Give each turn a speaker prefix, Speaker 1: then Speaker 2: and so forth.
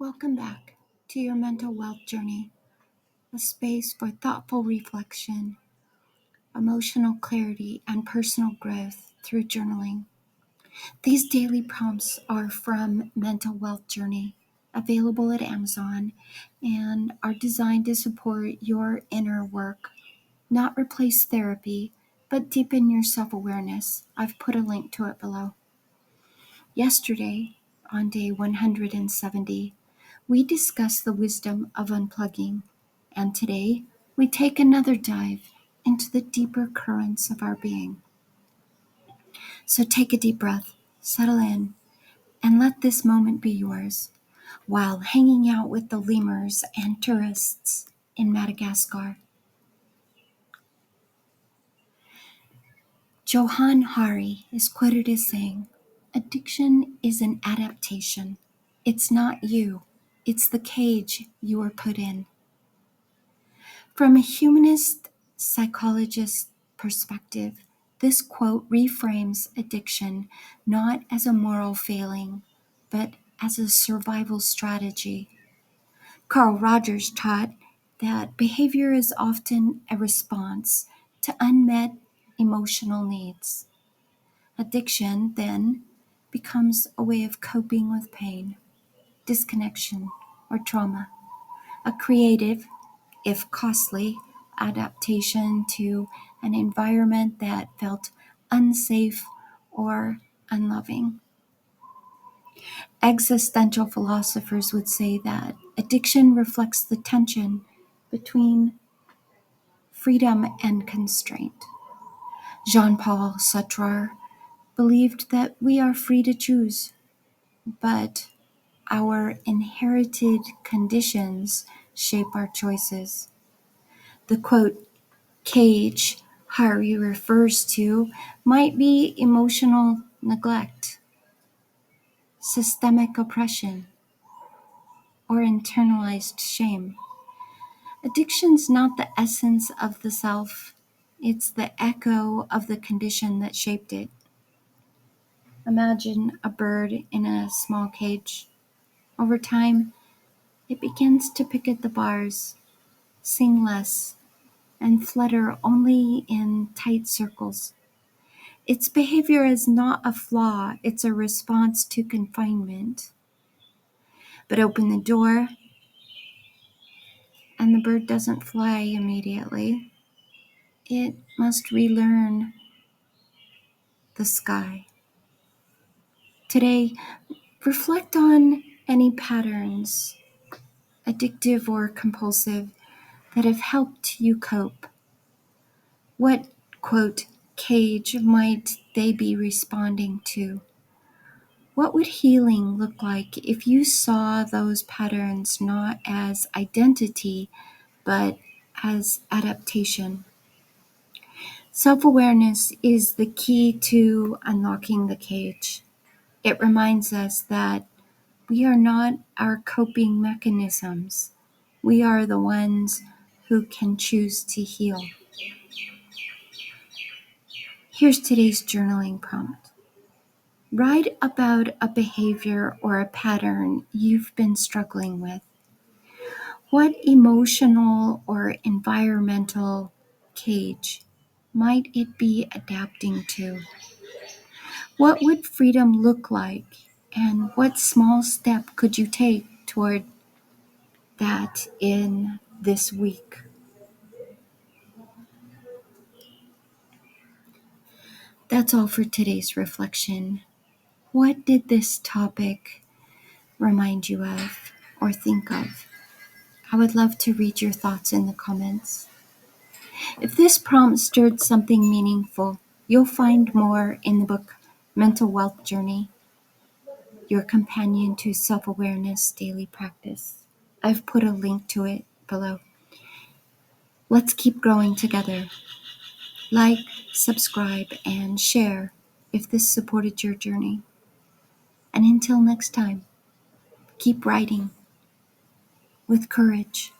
Speaker 1: Welcome back to your mental wealth journey, a space for thoughtful reflection, emotional clarity, and personal growth through journaling. These daily prompts are from Mental Wealth Journey, available at Amazon, and are designed to support your inner work, not replace therapy, but deepen your self-awareness. I've put a link to it below. Yesterday, on day 170, we discussed the wisdom of unplugging, and today we take another dive into the deeper currents of our being. So take a deep breath, settle in, and let this moment be yours while hanging out with the lemurs and tourists in Madagascar. Johann Hari is quoted as saying, "Addiction is an adaptation. It's not you. It's the cage you were put in." From a humanist psychologist's perspective, this quote reframes addiction not as a moral failing, but as a survival strategy. Carl Rogers taught that behavior is often a response to unmet emotional needs. Addiction, then, becomes a way of coping with pain, disconnection, or trauma, a creative, if costly, adaptation to an environment that felt unsafe or unloving. Existential philosophers would say that addiction reflects the tension between freedom and constraint. Jean-Paul Sartre believed that we are free to choose, but our inherited conditions shape our choices. The quote, "cage" Hari refers to might be emotional neglect, systemic oppression, or internalized shame. Addiction's not the essence of the self, it's the echo of the condition that shaped it. Imagine a bird in a small cage. Over time, it begins to pick at the bars, sing less, and flutter only in tight circles. Its behavior is not a flaw, it's a response to confinement. But open the door, and the bird doesn't fly immediately. It must relearn the sky. Today, reflect on any patterns, addictive or compulsive, that have helped you cope. What, quote, "cage" might they be responding to? What would healing look like if you saw those patterns not as identity, but as adaptation? Self-awareness is the key to unlocking the cage. It reminds us that we are not our coping mechanisms. We are the ones who can choose to heal. Here's today's journaling prompt. Write about a behavior or a pattern you've been struggling with. What emotional or environmental cage might it be adapting to? What would freedom look like, and what small step could you take toward that in this week? That's all for today's reflection. What did this topic remind you of or think of? I would love to read your thoughts in the comments. If this prompt stirred something meaningful, you'll find more in the book Mental Wealth Journey, your companion to self-awareness daily practice. I've put a link to it below. Let's keep growing together. Like, subscribe, and share if this supported your journey. And until next time, keep writing with courage.